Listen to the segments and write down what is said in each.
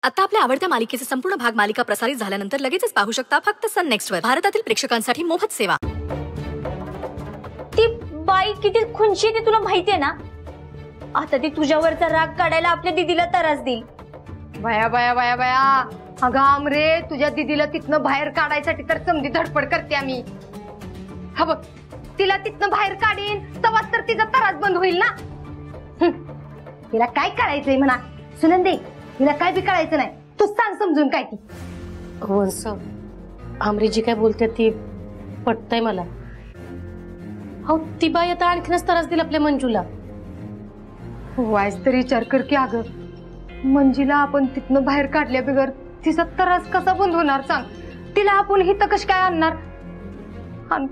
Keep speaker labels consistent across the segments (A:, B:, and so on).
A: आता आपल्या आवडत्या मालिकेचे संपूर्ण भाग मालिका प्रसारित झाल्यानंतर लगेचच पाहू शकता फक्त सन नेक्स्ट वर. भारतातील प्रेक्षकांसाठी मोफत सेवा.
B: ती बाई किती खुनशी ती तुला माहितीये ना. आता ती तुझ्यावरचा राग काढायला आपल्या दीदीला त्रास देईल.
C: बाया बाया बाया बाया, अगं आमरे, तुझ्या दीदीला तिथनं बाहेर काढायसाठी तर समधी धडपड करते आम्ही. हा बघ, तिला तिथनं बाहेर काढीन तेव्हाच तर तिचा त्रास बंद होईल ना. तिला काय कळायचंय म्हणा सुनंदे, तिला काय बी कळायचं नाही. तू सांग समजून काय ती.
D: वंस, आमरी जी काय बोलते ती पटतंय मला. हो, ती बाई आता आणखीनच त्रास दिला आपल्या मंजूला.
C: वायस तरी विचार कर की अगं, मंजीला आपण तिथनं बाहेर काढल्या बिगर तिचा त्रास कसा बंद होणार सांग. तिला आपण हिथं कशी काय आणणार. आणि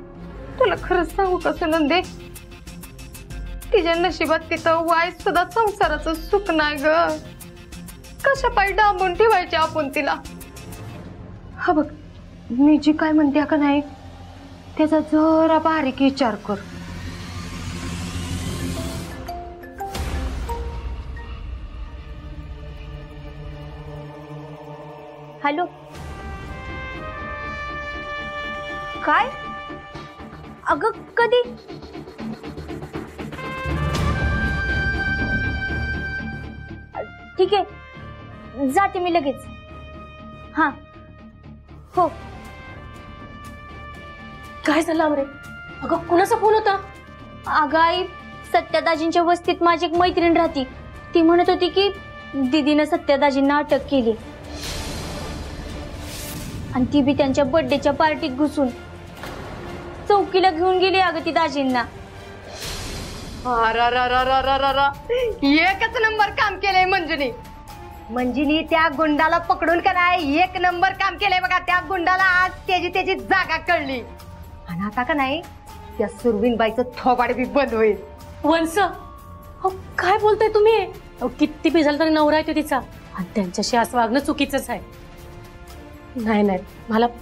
C: तुला खरंच सांगू का सुनंदे, तिच्या नशिबात तिथं वायस सुद्धा संसाराचं सुख नाही ग. कशा पायी डांबून ठेवायचे आपण तिला. हा बघ, मी जी काय म्हणते का नाही त्याचा जरा बारीक विचार कर.
B: हॅलो, काय अगं कधी. ठीक आहे, जाते मी लगेच. हा हो.
D: काय झालं आमरे? अगं कुणाचा फोन होता?
B: अगं आई, सत्यादाजींच्या वस्तीत माझी एक मैत्रीण राहती. ती म्हणत होती की दीदीनं सत्यादाजींना अटक केली आणि ती बी त्यांच्या बर्थडेच्या पार्टीत घुसून चौकीला घेऊन गेली अगं ती दाजींना.
C: एकच नंबर काम केलंय मंजुनी. मंजुनी त्या गुंडाला पकडून का नाही एक नंबर काम केलंय बघा. त्या गुंडाला आज त्याची जागा कळली. आणि आता का नाही त्या सुरवीन बाईचं थोबाड बी बंद होईल.
D: वंस, हो काय बोलताय तुम्ही? किती बी झालं तरी नवरा आहे तो तिचा, आणि त्यांच्याशी असं वागणं चुकीचंच आहे. नाही नाही,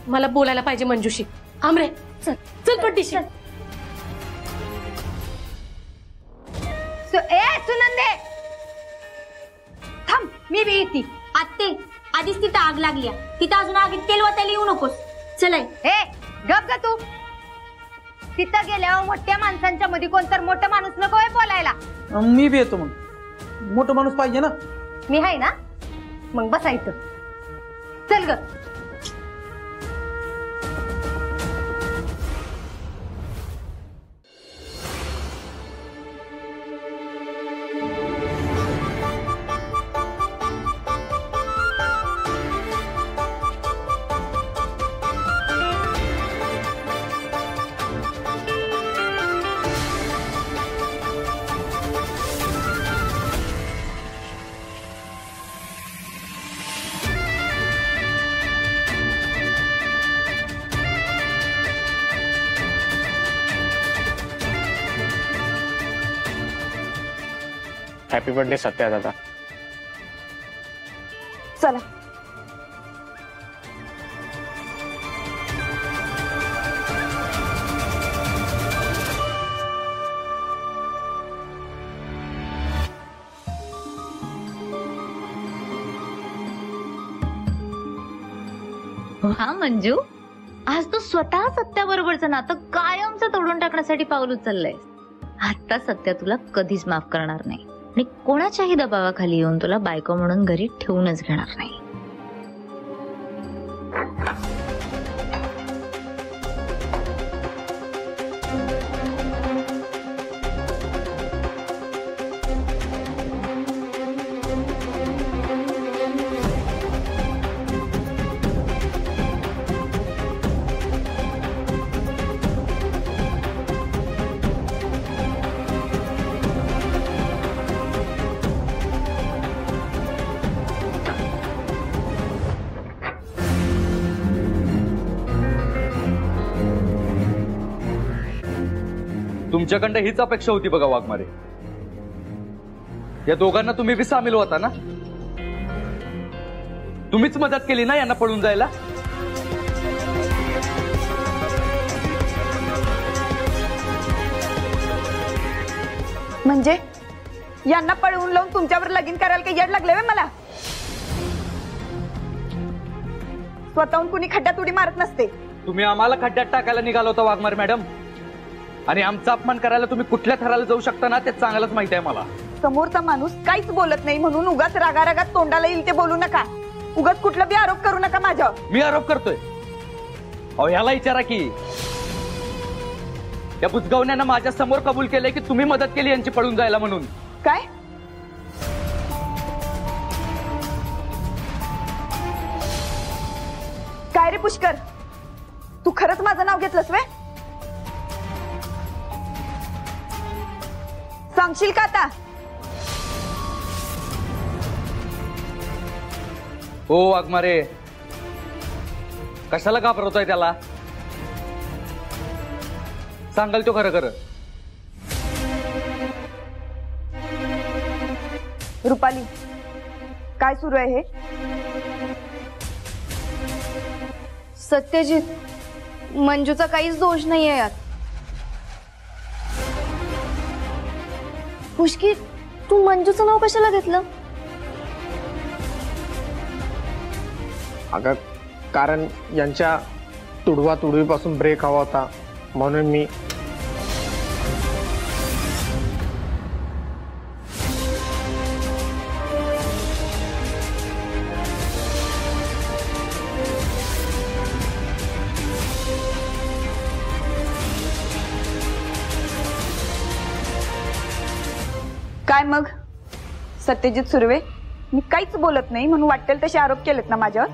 D: मला बोलायला पाहिजे मंजूशी. आमरे चल चल पट्टीशी.
C: सुनंदे थांब, मी बी येते.
B: आत्ते, आधीच तिथं आग लागली, तिथं अजून आगीत तेल वाटायला येऊ नकोस. चलाय.
C: हे गप ग तू. तिथं गेल्यावर मोठ्या माणसांच्या मध्ये कोणतर मोठा माणूस नको आहे बोलायला.
E: मी बी येतो. मग मोठा माणूस पाहिजे ना.
C: मी आहे ना, मग बसायचं. चल ग.
F: हॅपी बर्थडे सत्या दादा.
C: चला.
G: हा मंजू, आज तू स्वतः सत्याबरोबरचं नातं कायमचं तोडून टाकण्यासाठी पाऊल उचललंय. आता सत्या तुला कधीच माफ करणार नाही आणि कोणाच्याही दबावाखाली येऊन तुला बायको म्हणून घरी ठेवूनच घेणार नाही.
H: तुमच्याकडं हीच अपेक्षा होती बघा वाघमारे. या दोघांना तुम्ही बी सामील होता ना. तुम्हीच मदत केली ना यांना पळून जायला.
C: म्हणजे यांना पळवून लावून तुमच्यावर लगीन करायला काही येड लागले मला.
I: स्वतःहून कुणी खड्ड्यात उडी मारत नसते.
H: तुम्ही आम्हाला खड्ड्यात टाकायला निघाला होता वाघमारे मॅडम, आणि आमचा अपमान करायला तुम्ही कुठल्या थराला जाऊ शकता ना ते चांगलंच माहिती आहे मला.
I: समोरचा माणूस काहीच बोलत नाही म्हणून उगाच रागारागात तोंडाला येईल ते बोलू नका. उगाच कुठला बी आरोप करू नका माझ्यावर.
H: मी आरोप करतोय? अहो ह्याला विचारा की, या बुजगावण्यानं माझ्या समोर कबूल केलंय की तुम्ही मदत केली यांची पळून जायला म्हणून.
I: काय? काय रे पुष्कर, तू खरंच माझं नाव घेतलंस वे? सांगशील का आता?
H: हो वाघमारे, कशाला घाबरवतोय त्याला? सांगाल तो खरं खरं.
I: रुपाली, काय सुरू आहे हे?
C: सत्यजित, मंजूचा काहीच दोष नाहीये यात. पुष्की, तू मंजूचं नाव कशाला घेतलं?
F: अगं कारण यांच्या तुडवा तुडवीपासून ब्रेक हवा होता म्हणून मी.
I: काय मग सत्यजित सुर्वे, मी काहीच बोलत नाही म्हणून वाटेल तसे आरोप केलेत ना माझ्यावर?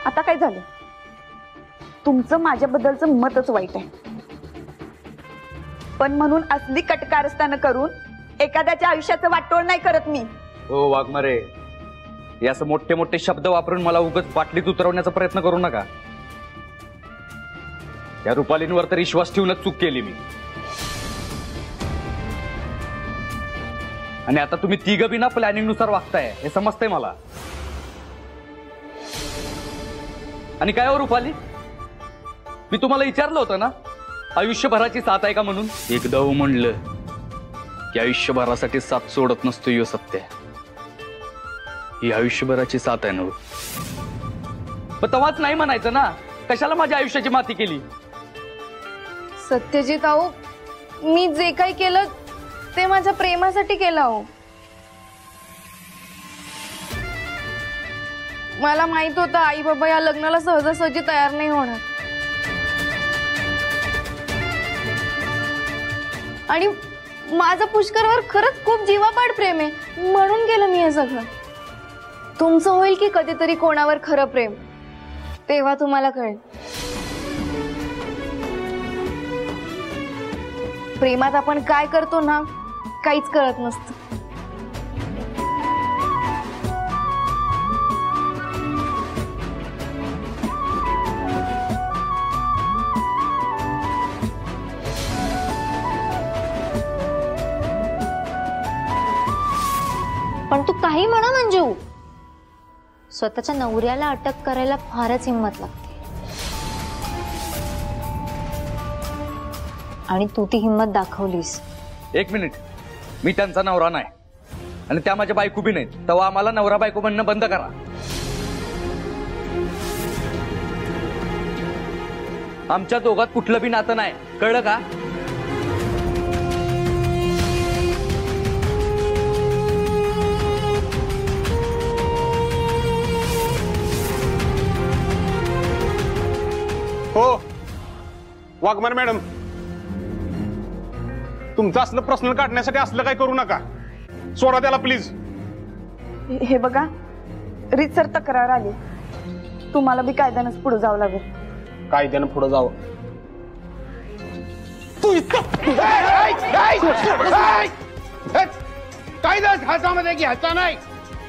I: आता काय झालं? तुमचं माझ्याबद्दलचं मतच वाईट आहे, पण म्हणून असली कटकारस्थानं करून एखाद्याच्या आयुष्याचं वाटोळ नाही करत मी.
H: हो वाघमारे, हे असं मोठे मोठे शब्द वापरून मला उगाच बाटलीत उतरवण्याचा प्रयत्न करू नका. या रुपालींवर तर विश्वास ठेवूनच चूक केली मी, आणि आता तुम्ही तिघं बिना प्लॅनिंग नुसार वागताय हे समजतंय मला. आणि काय हो रुपाली, मी तुम्हाला विचारलं होतं ना आयुष्यभराची साथ आहे का म्हणून? एकदा हो म्हणलं की आयुष्यभरासाठी साथ सोडत नसतो यो सत्य. ही आयुष्यभराची साथ आहे ना. पण तेव्हाच नाही म्हणायचं ना, कशाला माझ्या आयुष्याची माती केली?
C: सत्यजित आहो, मी जे काही केलं ते माझ्या प्रेमासाठी केलं हो. मला माहित होतं आई बाबा या लग्नाला सहजासहजी तयार नाही होणार, आणि माझं पुष्करवर खरंच खूप जीवापाड प्रेम आहे म्हणून केलं मी हे सगळं. तुमचं होईल की कधीतरी कोणावर खरं प्रेम, तेव्हा तुम्हाला कळेल. प्रेमात आपण काय करतो ना काहीच कळत नसतं.
B: पण तू काही म्हणा मंजू, स्वतःच्या नवऱ्याला अटक करायला फारच हिंमत लागते, आणि तू ती हिंमत दाखवलीस.
H: एक मिनिट, मी त्यांचा नवरा नाही आणि त्या माझ्या बायको बी नाहीत, तेव्हा आम्हाला नवरा बायको म्हणणं बंद करा. आमच्या दोघात कुठलं बी नातं नाही, कळलं का?
J: हो वाघमारे मॅडम, तुमचं असलं प्रश्न काढण्यासाठी असलं काय करू नका. सोडा त्याला प्लीज.
I: हे बघा, रीतसर तक्रार आली, तुम्हाला बी कायद्यानंच पुढे जावं लागेल.
J: कायद्यानं पुढे जावं? कायदा ह्याच्यामध्ये की ह्याचा नाही.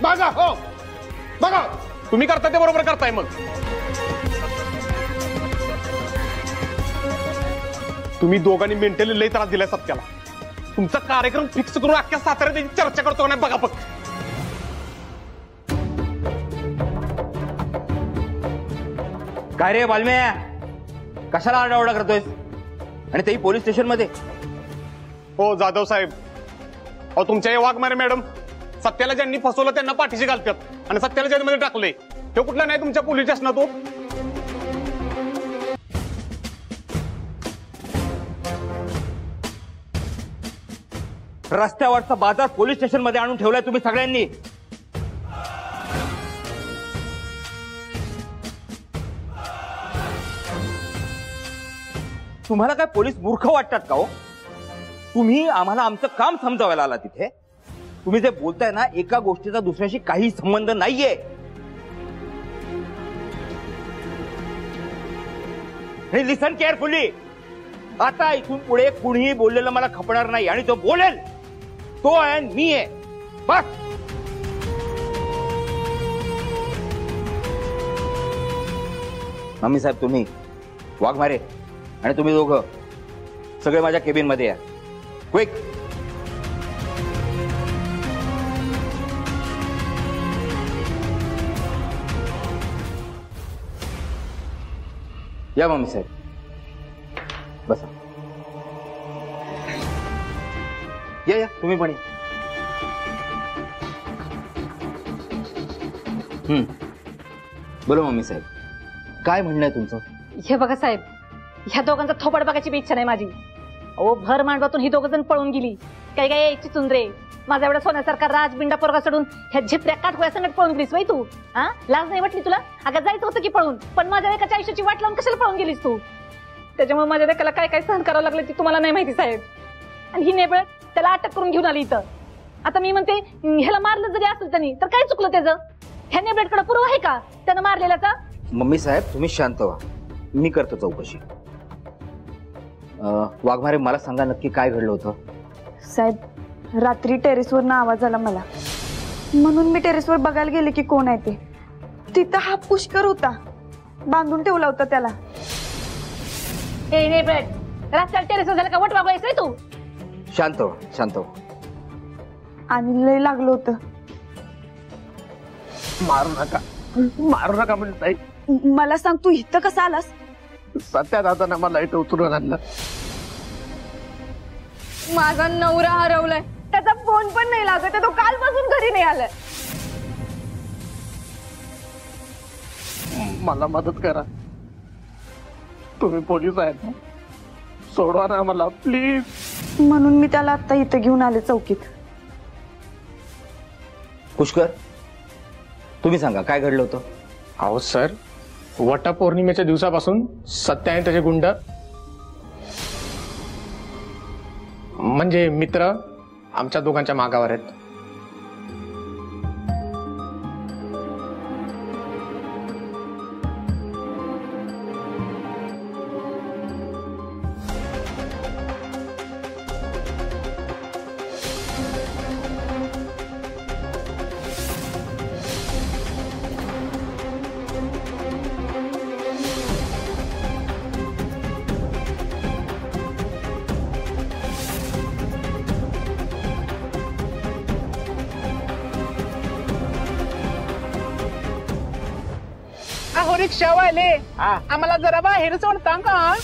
J: बघा हो, बघा तुम्ही करता ते बरोबर करताय. मग तुम्ही दोघांनी मेंटली लई त्रास दिलाय सत्याला. तुमचा कार्यक्रम फिक्स करून अख्ख्या साताऱ्यात त्याची चर्चा करतो नाही. बघा फक्त
K: काय रे बालम्या, कशाला आरडाओरडा करतोय? आणि तेही पोलीस स्टेशन मध्ये.
J: हो जाधव साहेब, अहो तुमच्या हे वाघमारे मॅडम सत्याला ज्यांनी फसवलं त्यांना पाठीशी घालतात आणि सत्याला जेलमध्ये टाकलंय. हे कुठला नाही तुमच्या पोलीस स्टेशनात.
K: रस्त्यावरचा बाजार पोलीस स्टेशन मध्ये आणून ठेवलाय तुम्ही सगळ्यांनी. तुम्हाला काय पोलीस मूर्ख वाटतात का हो? तुम्ही आम्हाला आमचं काम समजावायला आला तिथे. तुम्ही जे बोलताय ना, एका गोष्टीचा दुसऱ्याशी काही संबंध नाहीये. लिसन केअरफुली. आता इथून पुढे कुणीही बोललेलं मला खपणार नाही आणि जो बोलेल तो आहे मी आहे बस. मम्मी साहेब, तुम्ही वाघमारे आणि तुम्ही दोघं सगळे माझ्या केबिन मध्ये या. क्विक. या मम्मी साहेब, बसा. या तुम्ही पण. बोलो मम्मी साहेब, काय म्हणणं आहे तुमचं?
D: हे बघा साहेब, ह्या दोघांचा थोपड बघायची बी इच्छा नाही माझी. अहो, भर मांडवातून ही दोघं जण पळून गेली. काही काय यायची चुंदरे. माझा एवढा सोन्यासारखा राजबिंडा पोरगा सोडून ह्या झिपऱ्या काठगोळ्या संगत पळून गेलीस वय तू? हा, लाज नाही वाटली तुला? अगं जायचं होतं की पळून, पण माझ्या एकाच्या आयुष्याची वाट लावून कशाला पळून गेलीस तू? त्याच्यामुळे माझ्या लेकाला काय काय सहन करावं लागलं ती तुम्हाला नाही माहिती साहेब. आणि ही नेबळ त्याला अटक करून घेऊन आली इथं. आता मी म्हणते, ह्याला मारलं जरी असेल त्यांनी तर काय चुकलं त्याचं? ह्या नेबळकडे पुरावा आहे का त्यानं मारलेल्याचा?
K: मम्मी साहेब, तुम्ही शांत व्हा, मी करतो चौकशी. वाघमारे, मला सांगा नक्की काय घडलं होतं?
I: साहेब, रात्री टेरेसवरनं आवाज आला मला, म्हणून मी टेरेसवर बघायला गेले की कोण आहे ते. तिथं हा पुष्कर होता, बांधून ठेवला होता त्याला.
D: रस्त्याला टेरेसवर झालं का वट वागवायचंय तू?
K: शांत व्हा, शांत व्हा.
I: आणि लय लागलं होतं.
F: मारू नका म्हणताय.
I: मला सांग, तू इथं कसा आलास?
F: सत्या दादांना मला इथं उतरून आणलं.
C: माझा नवरा हरवलाय, त्याचा फोन पण नाही लागत, तो कालपासून घरी नाही आलाय.
F: मला मदत करा, तुम्ही पोलीस आहेत ना, सोडवा ना मला प्लीज.
I: म्हणून मी त्याला आता इथं घेऊन आले चौकीत.
K: पुष्कर, तुम्ही सांगा काय घडलं होतं?
F: अहो सर, वटपौर्णिमेच्या दिवसापासून सत्या आणि त्याचे गुंड म्हणजे मित्र आमच्या दोघांच्या मागावर आहेत.
E: अहो रिक्षावाले, आम्हाला जरा बाहेर सोडता का?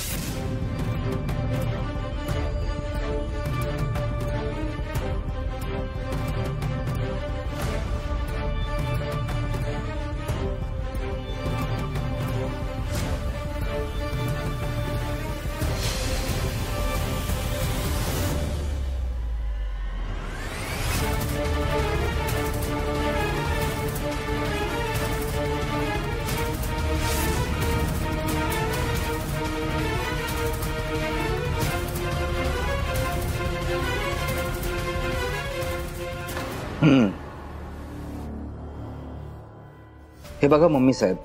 K: हे बघा मम्मी साहेब,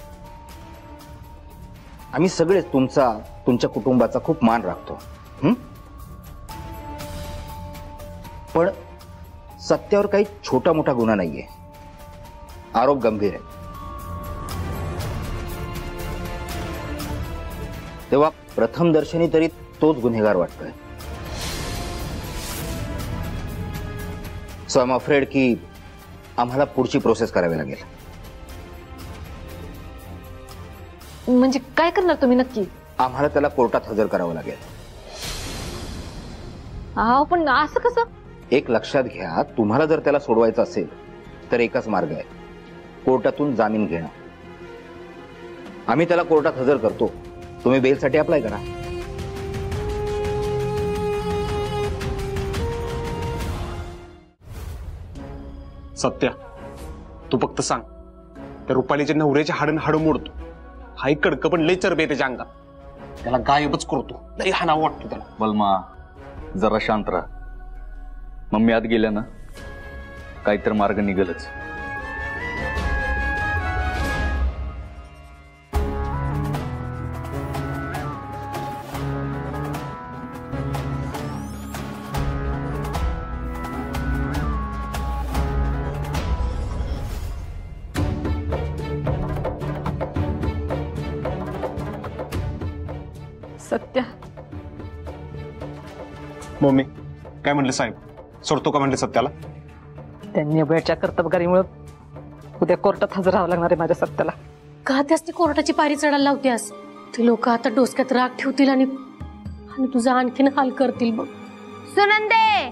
K: आम्ही सगळे तुमच्या कुटुंबाचा खूप मान राखतो. पण सत्यावर काही छोटा मोठा गुन्हा नाहीये, आरोप गंभीर आहे. तेव्हा प्रथम दर्शनी तरी तोच गुन्हेगार वाटतोय. सो आय एम अफ्रेड की आम्हाला पुढची प्रोसेस करावी लागेल.
D: म्हणजे काय करणार तुम्ही नक्की?
K: आम्हाला त्याला कोर्टात हजर करावं लागेल.
D: पण असं कसं?
K: एक लक्षात घ्या, तुम्हाला जर त्याला सोडवायचं असेल तर एकच मार्ग आहे, कोर्टातून जामीन घेणं. आम्ही त्याला कोर्टात हजर करतो. तुम्ही बेलसाठी अप्लाय करा.
J: सत्या, तू फक्त सांग, त्या रुपालीच्या नवऱ्याच्या हाडून हाडू मोडतो. हाय कडकं पण लय चरबे आहे त्याच्या अंगात. त्याला गायबच करतो. लय हाणावं वाटतो त्याला.
H: बलमा जरा शांत राहा. मम्मी आत गेल्या ना, काहीतरी मार्ग निघेलच.
I: सत्या,
J: मम्मी काय म्हणले साहेब? सोडतो का म्हणले सत्याला?
L: त्यांनी वेळच्या कर्तबगारीमुळे उद्या कोर्टात हजर राहावं लागणार आहे माझ्या सत्याला.
D: का त्यास ती कोर्टाची पायरी चढायला लावतेस? ती लोक आता डोसक्यात राग ठेवतील आणि तुझा आणखीन हाल करतील बघ.
B: सुनंदे,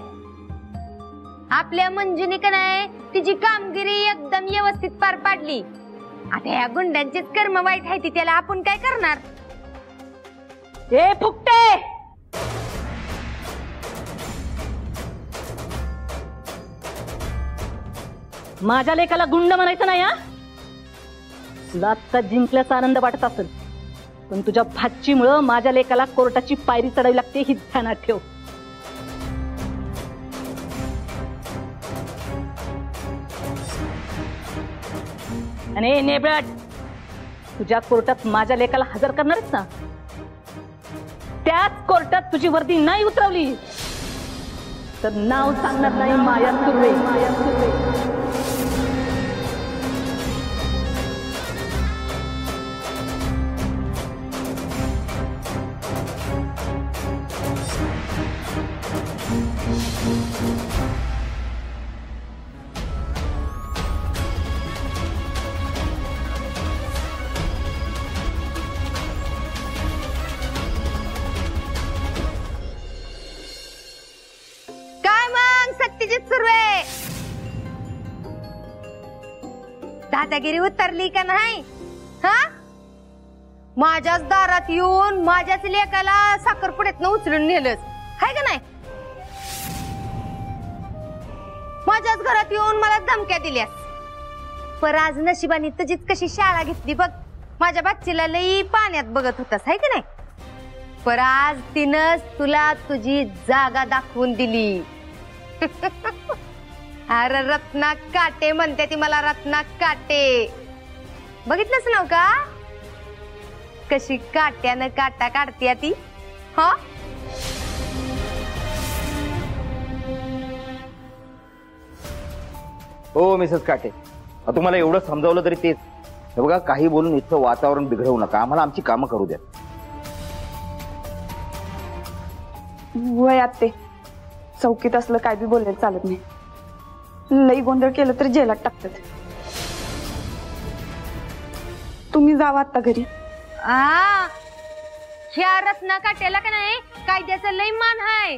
B: आपल्या मंजुनी का नाही तिची कामगिरी एकदम व्यवस्थित पार पाडली. आता या गुंड्यांचीच कर्म वाईट आहे ती, त्याला आपण काय करणार?
L: ए फुकटे, माझ्या लेकाला गुंड म्हणायचं नाही. हा, तुला आता जिंकल्याचा आनंद वाटत असेल, पण तुझ्या भाचीमुळं माझ्या लेकाला कोर्टाची पायरी चढावी लागते ही ध्यानात ठेव. आणि नेबळट, तुझ्या कोर्टात माझ्या लेकाला हजर करणारच ना, त्याच कोर्टात तुझी वर्दी नाही उतरवली तर नाव सांगणार नाही माया सुर्वे.
B: दादागिरी उतरली का नाही? हा, माझ्याच दारात येऊन माझ्याच लेकाला साखरपुड्यातनं उचलून नेलंच हाय का नाही? माझ्याच घरात येऊन मला धमक्या दिल्यास. पर आज नशिबाने तुझीच कशी शाळा घेतली बघ. माझ्या बच्चीला लई पाण्यात बघत होतास हाय का नाही? पर आज तिनंच तुला तुझी जागा दाखवून दिली. अरे रत्ना काटे म्हणते ती मला, रत्ना काटे. बघितलंच नव का कशी काट्यानं काटा काढते ती? हा,
K: हो मिसेस काटे, तुम्हाला एवढं समजावलं तरी तेच. हे बघा, काही बोलून इथं वातावरण बिघडवू नका. आम्हाला आमची कामं करू द्या.
I: वय आत्ते, चौकीत असलं काय बी बोलायला चालत नाही. लई गोंधळ केलं तर जेलात टाकतात. तुम्ही जावा आता घरी.
B: ह्या रत्ना काट्याला का नाही कायद्याचा लई मान आहे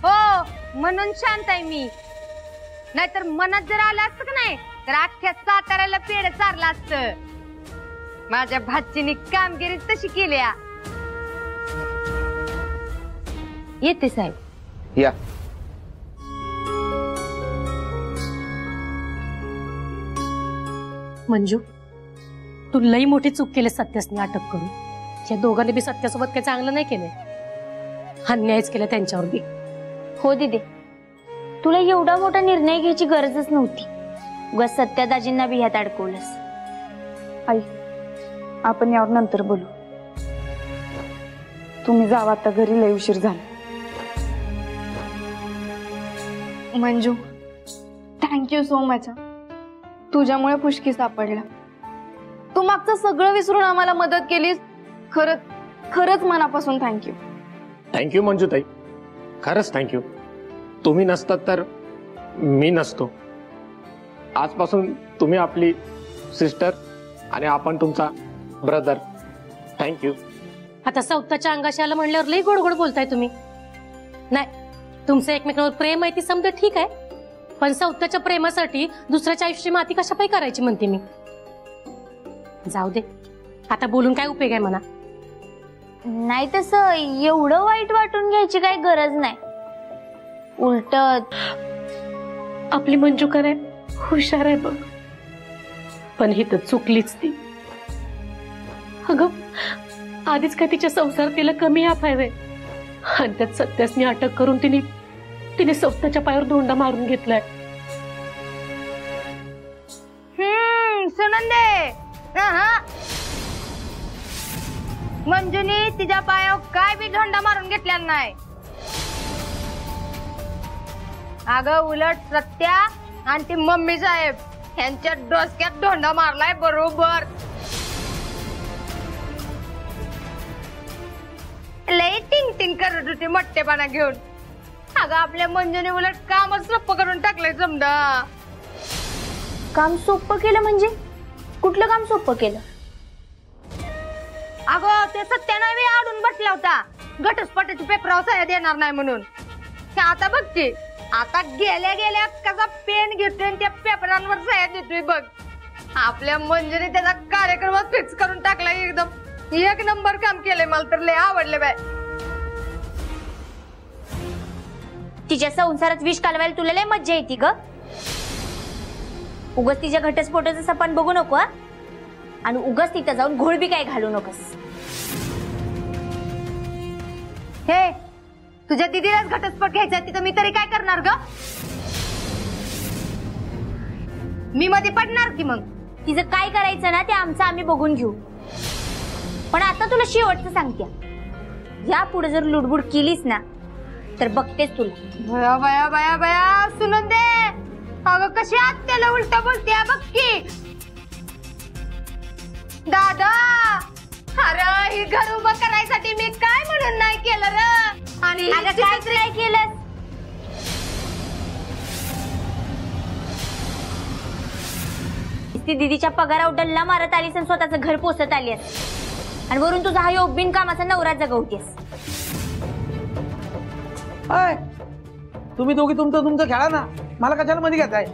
B: हो, म्हणून शांत आहे मी. नाहीतर मनात जर आलं असतं का नाही तर अख्ख्या साताऱ्याला पेड चारलं असतं. माझ्या भाचीने कामगिरी तशी केली. येते साहेब.
K: या.
D: मंजू, तू लई मोठी चूक केली सत्यासनी अटक करून. या दोघांनी बी सत्यासोबत काही चांगलं नाही केलंय, अन्यायच केलं त्यांच्यावर बी.
B: हो दीदी, तुला एवढा मोठा निर्णय घ्यायची गरजच नव्हती. उगाच सत्यादाजींना बी ह्यात अडकवलंस.
I: आई, आपण यावर नंतर बोलू. तुम्ही जावा आता घरी, लय उशीर झाला.
C: Manju, thank you so much. तुझ्यामुळे फुशकी सापडला. तू मागचं सगळं विसरून आम्हाला मदत केलीस. खरंच मनापासून थँक्यू.
F: थँक्यू मंजूताई, खरंच थँक्यू. तुम्ही नसतात तर मी नसतो. आजपासून तुम्ही आपली सिस्टर आणि आपण तुमचा ब्रदर. थँक्यू.
D: आता सौताच्या अंगाशी आलं म्हणल्यावर लई गोड गोड बोलताय तुम्ही. नाही, तुमचं एकमेकांवर प्रेम आहे ती समजा ठीक आहे, पण सौत्याच्या प्रेमासाठी दुसऱ्याच्या आयुष्य माती कशापाई करायची म्हणते मी. जाऊ दे, आता बोलून काय उपयोग आहे म्हणा.
G: नाही तसं एवढं वाईट वाटून घ्यायची काही गरज नाही. उलट
D: आपली मंजू काय हुशार आहे बघ, पण ही तर चुकलीच ती. अगं आधीच काय तिच्या संसार तिला कमी हाफायवे, आणि त्यात सत्यासनी अटक करून तिने सौत्याच्या पायावर धोंडा मारून घेतलाय.
B: सुनंदे, मंजुनी तिच्या पायावर काय बी धोंडा मारून घेतलेला नाही. अगं उलट सत्या आणि ती मम्मी साहेब यांच्या डोसक्यात धोंडा मारलाय बरोबर. लई टिंग टिंग करत होती मोठेपणा घेऊन. अगं आपल्या मंजुने उलट कामच सोपं करून टाकलंय समजा.
G: काम सोपं केलं म्हणजे कुठलं काम सोपं केलं?
B: अगं ते सत्यानं बी आडून बसला होता घटस्फोटाची पेपरावर सह्या देणार नाही म्हणून. आता बघ की, आता गेल्या गेल्या कसा पेन घेतोय त्या पेपरांवर सह्या देतोय बघ. आपल्या मंजुने त्याचा कार्यक्रम फिक्स करून टाकलाय. एकदम एक नंबर काम केलंय. मला तर लय आवडले बाय.
G: तिच्या संसारात विष कालवायला तुला लय मज्जा येते ग. उगाच तिच्या घटस्फोटाचं सपन बघू नको आणि उगाच तिथं जाऊन घोळ बी काय घालू नकोस.
B: हे तुझ्या दिदीलाच घटस्फोट घ्यायचा तिथं मी तरी काय करणार ग? मी मध्ये पडणार की मग.
G: तिचं काय करायचं ना ते आमचं आम्ही बघून घेऊ. पण आता तुला शेवटचं सांगते, या पुढे जर लुडबुड केलीस ना तर बघतेस तुला.
B: बया बया बया बया सुनंदे, अगं कशी आत्याला उलट बोलते बघ की. दादा, अरे ही घर उभं करायसाठी मी काय म्हणून नाही केलं र. आणि
G: काय केलं? ती दीदीच्या पगारावर डल्ला मारत आलीस आणि स्वतःचं घर पोसत आलीस आणि वरून तुझा हा योग बिनकामाचा नवरा जगवतेस.
E: तुम्ही दोघी तुमचं खेळा ना, मला कशाला मध्ये घेताय?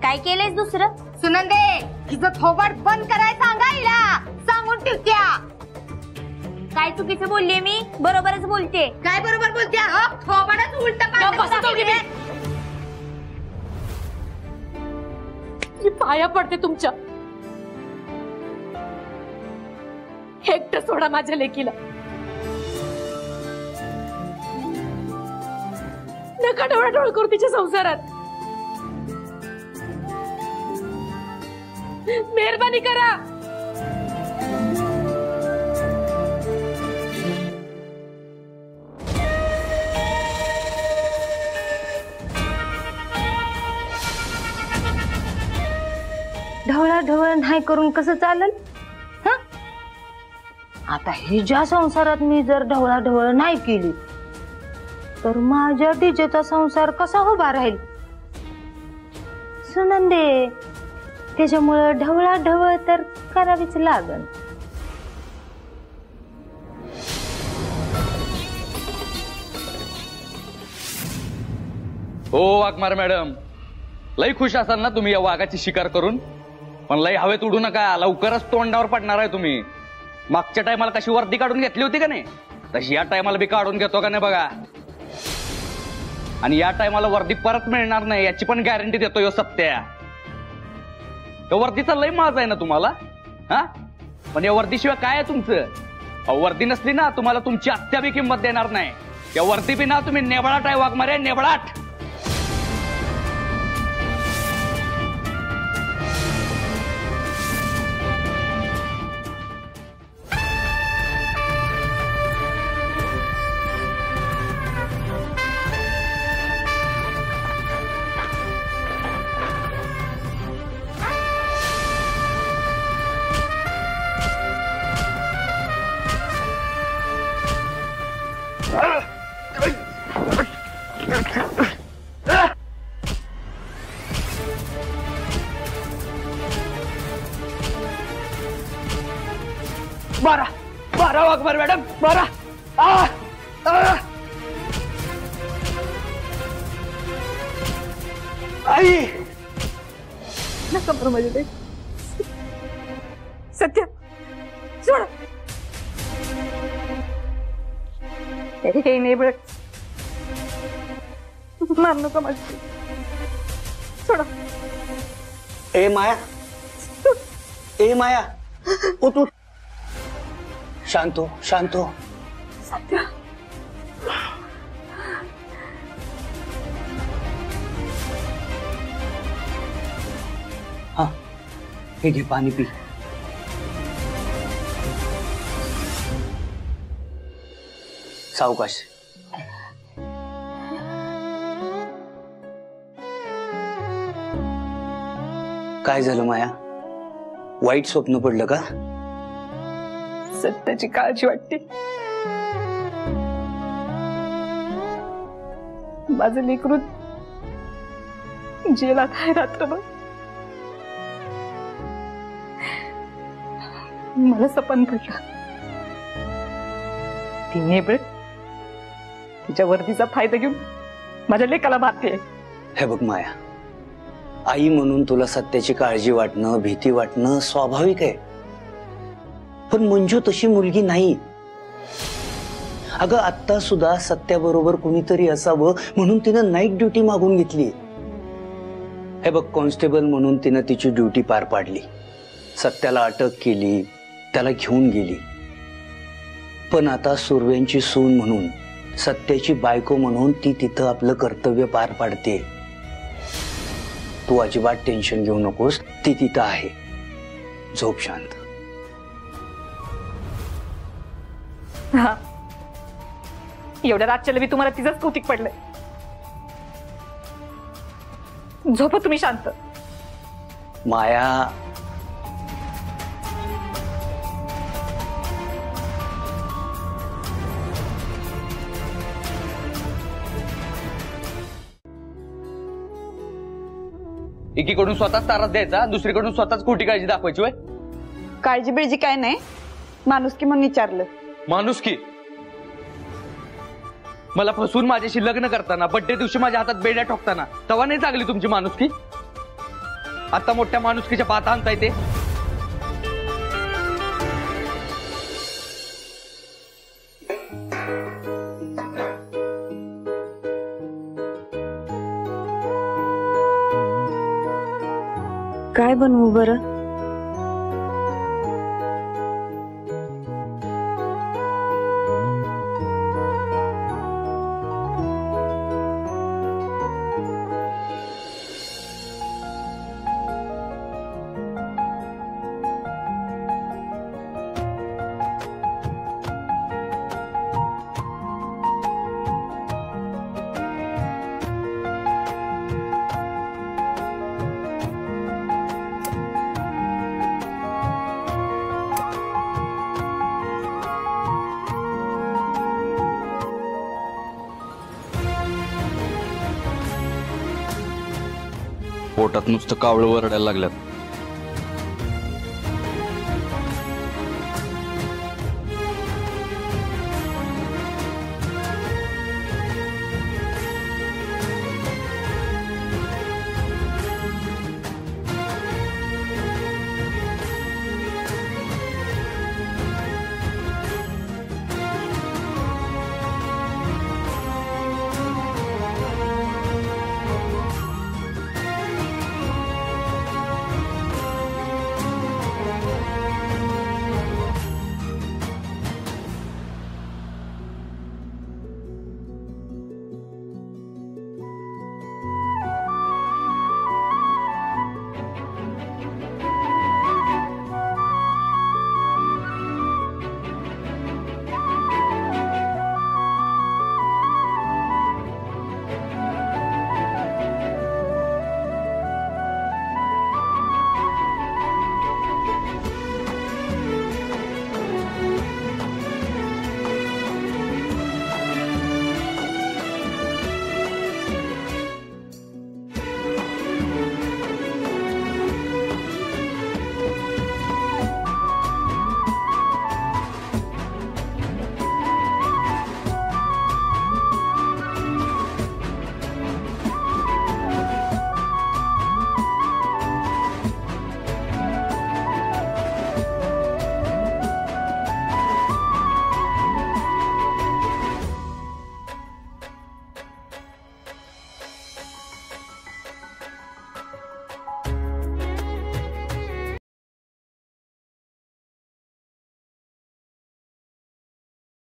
G: काय केलंयस दुसरं?
B: सुनंदे, तिचं थोबाड बंद कराय सांगा हिला. सांगून ठेवत्या.
G: काय चुकीचं बोललीये मी? बरोबरच बोलते.
B: काय बरोबर बोलते? थोबाडच उलट
D: पाया पडते तुमच्या. एकटं सोडा माझ्या लेकीला. नका डोळा करू तिच्या संसारात. मेहरबानी करा.
C: ढवळा ढवळ नाही करून कसं चालेल? आता हिच्या संसारात मी जर ढवळा ढवळ नाही केली तर माझ्या डीजेचा संसार कसा उभा राहील? सुनंदे, त्याच्यामुळं ढवळा ढवळ तर करावीच लागल.
H: हो वाघमार मॅडम, लई खुश असाल ना तुम्ही या वाघाची शिकार करून. पण लई हवेत उडू नका, लवकरच तोंडावर पडणार आहे तुम्ही. मागच्या टायमाला कशी वर्दी काढून घेतली होती का नाही, तशी या टायमाला बी काढून घेतो का नाही बघा. आणि या टायमाला वर्दी परत मिळणार नाही याची पण गॅरंटी देतो यो सत्या. या वर्दीचा लई माज आहे ना तुम्हाला. हा, पण या वर्दीशिवाय काय आहे तुमचं? वर्दी नसली ना तुम्हाला तुमची आत्या बी किंमत देणार नाही. या वर्दी बी ना तुम्ही नेबळाट आहे वाघमारे, नेबळाट. बारा बारा वाघमारे मॅडम, बारा.
K: आई
L: नका बरं माझे ते सत्य सोड हे नाही बघ मार नका माझी सोडा
M: ए माया ए माया उठ उठ शांत हो शांत हो
L: सत्य
M: हाँ हे घे पाणी पी सावकाश काय झालं माया वाईट स्वप्न पडलं का
L: सत्याची काळजी वाटते माझं लेकरू जेलात आहे रात्रभर मला सपन पडलं ती नेबळ तिच्या वर्दीचा फायदा घेऊन माझ्या लेकाला मारते
M: हे बघ माया आई म्हणून तुला सत्याची काळजी वाटणं भीती वाटणं स्वाभाविक आहे पण मंजू तशी मुलगी नाही अगं आत्ता सुद्धा सत्याबरोबर कुणीतरी असावं म्हणून तिनं नाईट ड्युटी मागून घेतली हे बघ कॉन्स्टेबल म्हणून तिनं तिची ड्युटी पार पाडली सत्याला अटक केली त्याला घेऊन गेली पण आता सुर्व्यांची सून म्हणून सत्याची बायको म्हणून ती तिथं आपलं कर्तव्य पार पाडते तू अजिबात टेन्शन घेऊ नकोस ती तिथं आहे झोप शांत
L: हा एवढ्या रातच्याला बी तुम्हाला तिचंच कौतिक पडलंय झोपा तुम्ही शांत
M: माया
H: एकीकडून स्वतःच तारास द्यायचा दुसरीकडून स्वतःच खोटी काळजी दाखवायची वय
I: काळजी बिळजी काय नाही माणुसकी म्हणून विचारलं
H: माणुसकी मला फसवून माझ्याशी लग्न करताना बड्डे दिवशी माझ्या हातात बेड्या ठोकताना तेव्हा नाही चांगली तुमची माणुसकी आता मोठ्या माणुसकीच्या पाता आणता येते
I: काय बनवू बरं
H: पोटात नुसतं कावळं वरडायला लागल्यात